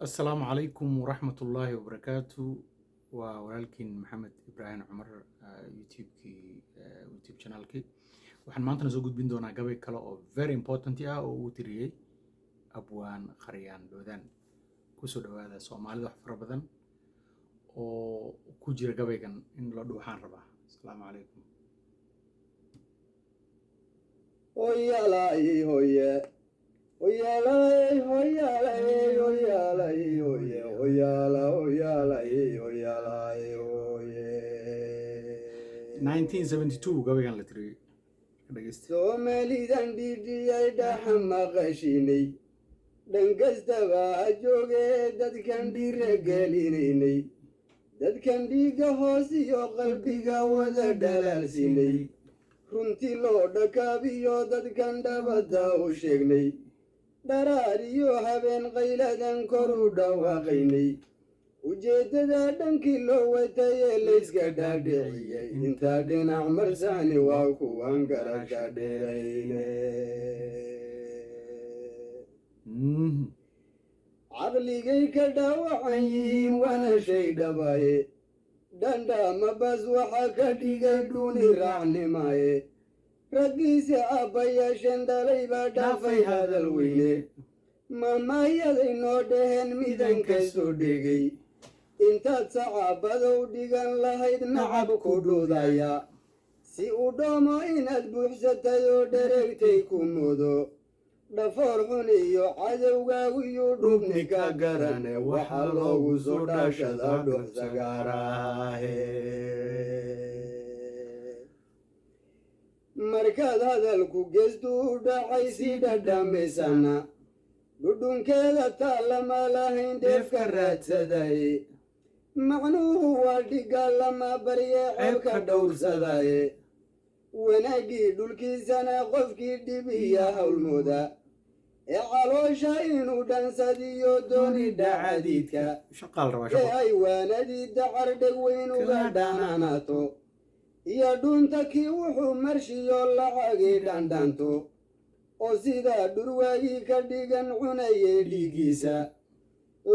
السلام عليكم ورحمة الله وبركاته وولكن محمد إبراهيم عمر يوتيوب channelki waxaan maanta soo gudbin doonaa gabay kale oo very important ah oo uu tiriyay abwaan Qaryaan Dhoodaan kusoo dhawaada Soomaalida wax fara badan oo ku jira gabaygan in loo dhuuxaan rabaa. Assalaamu calaykum. Oyalay hoye oyalay oyalay oyalay hoye oyala oyalay oyalay hoye 1972 gabaygan la tiriyay dhageysta. Soomalidan dhidhiyay dhaxmaqashinay dhankastaba ha joogee dadkan dhiiragelinaynay dadkan dhiiga hoos iyo qalbiga wada dhalaalsinay runtii loo dhakaabiyo dadkan dhabada u sheegnay dharaar iyo habeen qayladan kor u dhawaaqaynay ujeeddada dhankii loo watayee layska dhaadhiciyey intaa dhinac marsaani waa kuwan garasha dheerayne caqligay ka dhaawacan yihiin waana shay dhabaye dhandhama bas waxa ka dhigay dhuni raacnimaye raggiisa abbayaashan dhalay baa dhaafay hadal weyne maamaayaday noo dhaheen midan kastoo dhegay intaad sacaabadow dhigan lahayd nacab ku dhuudaya si u dhoomo inaad buuxsatay oo dhereegtay ku mudo dhafoor xun iyo cadowgaagu iyo dhubni ka garane waxa loogu soo dhaashada dhuux sagaaraahe markaad hadalku geestu u dhacay si dhadhamaysana dhudhunkeeda taalama lahayn dheefka raadsaday macnuhu waa dhigaalama barye ceebka dhowrsadaye wanaaggii dhulkiisana qofkii dhibiya howlmooda ee caloosha inuu dhansadiyo dooni dhacadiidka ee ay waanadii dacar dheg weyn uga dhanaanato iyo dhunta kii wuxuu marshiyo lacagii dhandhanto oo sidaa dhurwaagii ka dhigan cunayay dhiiggiisa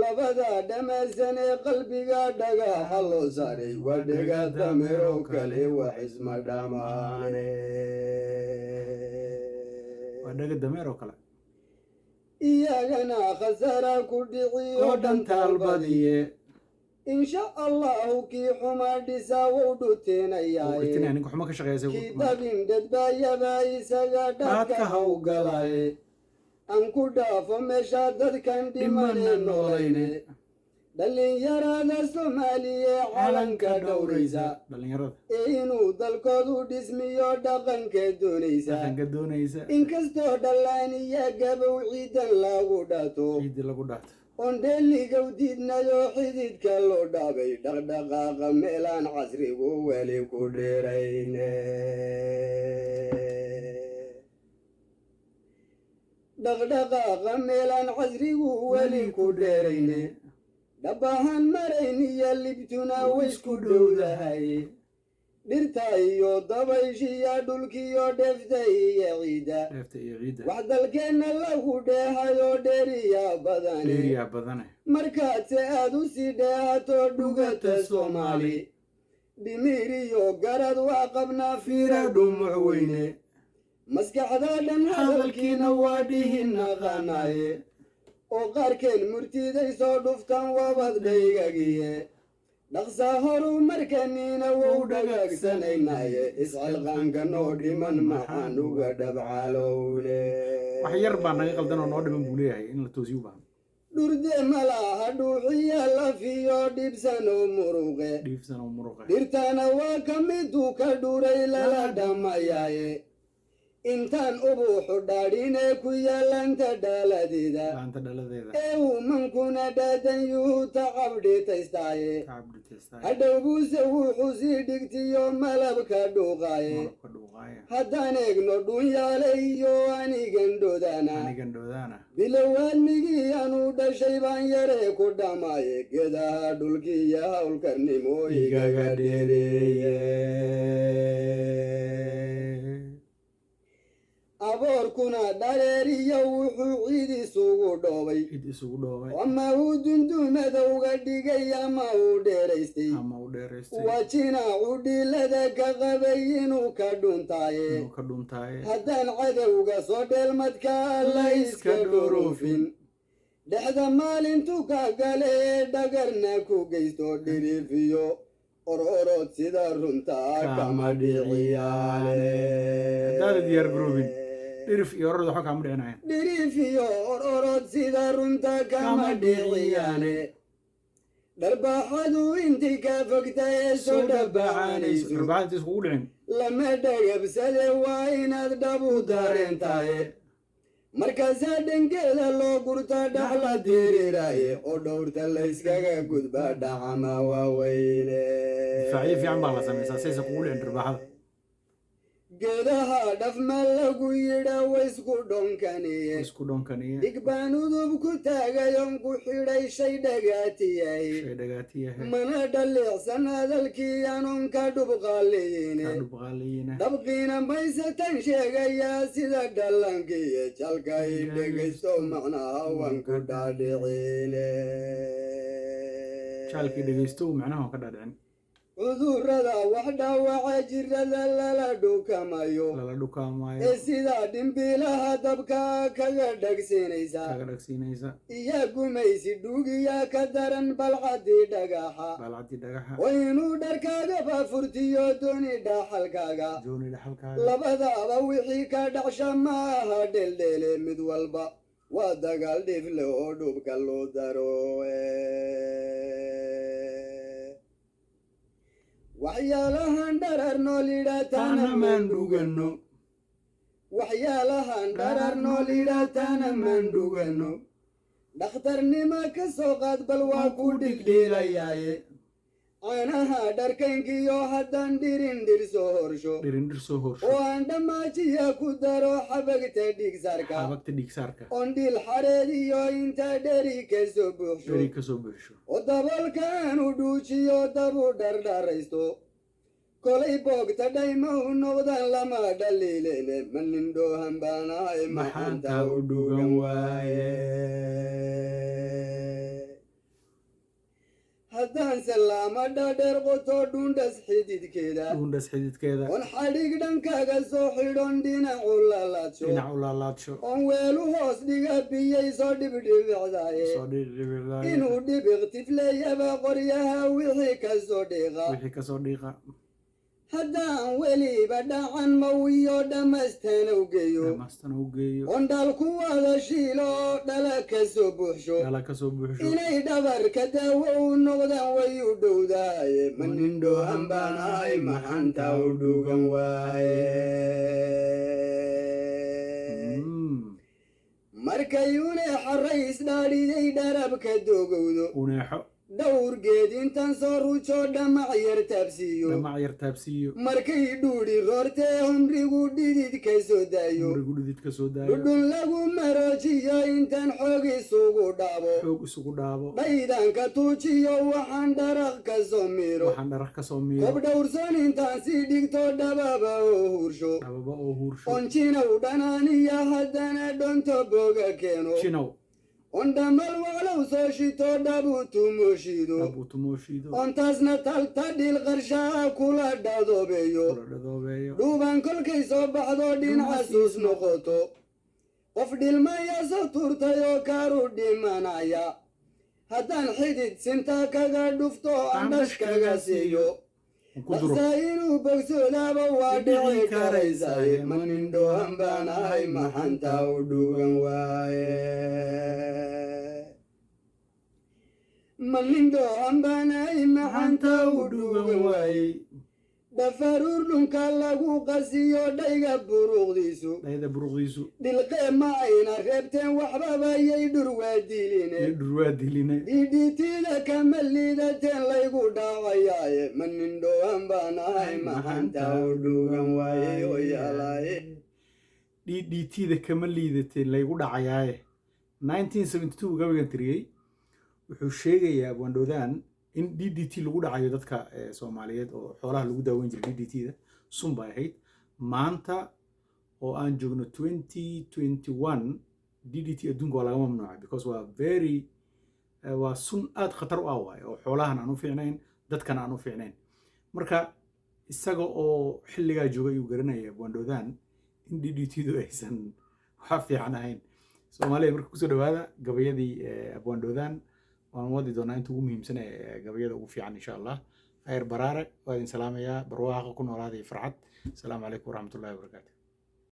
labada dhammaysan ee qalbiga dhagaha loo saaray waa dhega dameero kale wax isma dhamaane iyagana khasara ku dhiciyo dhantaal badiye insha allahu kii xumaa dhisaa wuu dhuteenayaaye kii dabin dadbaayaba isaga dhadka hawgalaye aan ku dhaafo meesha dadkan dhimane noolayne dhallinyarada soomaaliye calanka dhowraysa ee inuu dalkoodu dhismiyo dhaqankeed doonaysa inkastoo dhallaaniya gabow ciidan lagu dhato oon dheeligow diidnayoo xididka loo dhaabay dhaqdhaqaaqa meelaan casrigu weli ku dheerayne dhaqdhaqaaqa meelaan casrigu weli ku dheerayne dhabahan marayn iyo libtuna waysku dhowdahay dhirta iyo dabayshiya dhulkiyo dheefta iyo ciidda wax dalkeenna lagu dheehayoo dheeriya badane markaadse aad u sii dheehato dhugata soomaali dhimir iyo garad waa qabnaa fiira dhumuc weyne maskaxda dhan hadalkiina waa dhihin naqaanaaye oo qaarkeen murtiday soo dhuftan wabad dhaygagiye dhaqsaa horu markaniina wou dhagaagsanaynaye iscilqaanka noo dhiman maxaan uga dhabcalowle wax yar baa naga qaldan oo noo dhiman buu leeyahay in la toosiyo baa dhurde malaha dhuuxiya lafiyo dhibsano muruqe dhirtana waa ka miduu ka dhuray lala dhamayaaye intaan ubuuxu dhaadhinee ku yaallanta dhaaladeeda ee uumankuna dhaadan yuhu tacabdhitaystaaye hadhow buuse wuxuu sii dhigtiyo malabka dhuuqaaye haddaan eegno dhunyaale iyo anigan dhodaana bilowaalmigii anuu dhashay baan yaree ku dhamaaye gedaha dhulkiiyo howlkarnimo igaga dheereeye aboorkuna dhareeriyo wuxuu ciid isugu dhoobay cid isugu dhoobay ama uu dundumadowga dhigay ama uu dheeraystay wajina cudhiilada ka qabay inuu ka dhuntaaye haddaan cadowga soo dheelmadka la iska dhuruufin dhexda maalintu ka gale dhagarna ku geysto dhiriifiyo ororod sida runta kama dhiciyaale dhirif iyo ororod sida runta kama dhiciyaane dharbaaxadu intii ka fogta ee soo dhabacanayso lama dhagabsade waa inaad dhabu dareentaye markaasaa dhankeeda loo gurta dhaxla diriraaye oo dhowrta layskaga gudba dhacama waaweyne geedaha dhafma lagu yidha waysku dhonkaniye dhigbaan udub ku taagayon ku xidhay shay dhagaatiyahay mana dhaliicsan hadalkii anon ka dhubqaaliyine dhabqiina maysatan sheegayaa sida dhalankiiyo jalka i dhegaysto macnaha wan ku dhaadhicine cudurrada wax dhaawaca jirada lala dhukamayo ee sidaa dhimbiilaha dabka kaga dhagsiinaysa iyo gumaysi dhuugiya ka daran balcadii dhagaxa waa inuu dharkaaga faafurtiyo dooni dhaxalkaaga labadaaba wixii ka dhacsha ma aha dheeldheele mid walba waa dagaal dhifle oo dhubka loo daro waxyaalahan dharar nool yidhaatana maan dhugano waxyaalahan dharar nool yidhaatana maan dhugano dhakhtarnima ka soo qaad bal waa ku dhigdhiilayaaye caanaha dharkaynkiyo haddaan dhirindir soo horsho oo aan dhammaajiya ku daro xabagta dhiigsaarka oon dhiil xareed iyo inta dheri ka soo buuxsho oo daboolka aanu dhuujiyo dabu dhardharaysto kolay boogta dhayma u noqdaan lama dhaliilene malindhoohan baanahay maxanta u dhugan waaye haddaan salaama dhadheer qoto dhundhas xididkeeda oon xadhig dhankaaga soo xidhon dhinacu laalaadsho oon weelu hoos dhiga biyay soo dhibdhibicdaaye inuu dhibiq tifleeyaba qoryaha wixii ka soo dhiiqa haddaan weliba dhacan mawiyo dhammaystan u geeyo oon dhaalku wada shiilo dhala ka soo buuxsho inay dhabarka daawo u noqdaan way u dhowdaaye manindhoohan baan ahay maxanta u dhugan waaye markay uneexa rays dhaadhiday dharabka dogowdo dhowrgeed intaan soo ruujo dhamac yar taabsiiyo markay dhuudhi roortee humrigu dhidid ka soo daayo dhudhun lagu maroojiyo intaan xoog isugu dhaabo dhaydanka tuujiyo waxaan dharaq ka soo miiro kob dhowrson intaan sii dhigto dhababa oo huursho oon jinow dhanaaniya haddana dhonto boga keeno oon dhamal waqlow soo shito dhabu tumooshido oon taasna talta dhil qarshaa kula dhadoobeeyo dhuuban kolkay soo baxdo dhinxasuus noqoto qof dhilmaya soo turtay oo kaaru dhimanaya haddaan xidid sinta kaga dhufto aan dhash kaga siiyo dhaqsaa inuu bogsoodaaba waa dhici karaysaye manindhoohan baan ahay maxanta u dhugan waaye manindhoohan baan ahay maxanta u dhugan waaye dhafaruur dhunka lagu qasiyo dhayga buruqdiisu dhilqee ma ayna reebteen waxbabayay dhurwaadiline dhidhitiida kama liidateen laygu dhaawayaaye manindhoohan baan ahay maxanta u dhugan waaye oyaalaaye dhidhitiida kama liidateen laygu dhacayaaye 1972 gabaygan tiriyey wuxuu sheegayaa abwaandhoodaan in d d t lagu dhacayo dadka Soomaaliyeed oo xoolaha lagu daaweyn jiray d d t-da sun bay ahayd maanta oo aan joogno 2021 DDT adduunka waa laga mamnuucay because waa very waa sun aad khatar u ah waay oo xoolahan aan u fiicnayn dadkan aan u fiicnayn marka isaga oo xilligaa jooga ayuu garanaya abwaandhoodaan in DDT-du aysan wax fiican ahayn Soomaaliya marka kusoo dhawaada gabayadii abwaandhoodaan waan wadi doonaa inta ugu muhiimsan ee gabayada ugu fiican insha Allah khayr baraare waa idin salaamayaa barwaaqo ku noolaada iyo farxad asalaamu calaykum waraxmatullaahi wabarakaatuh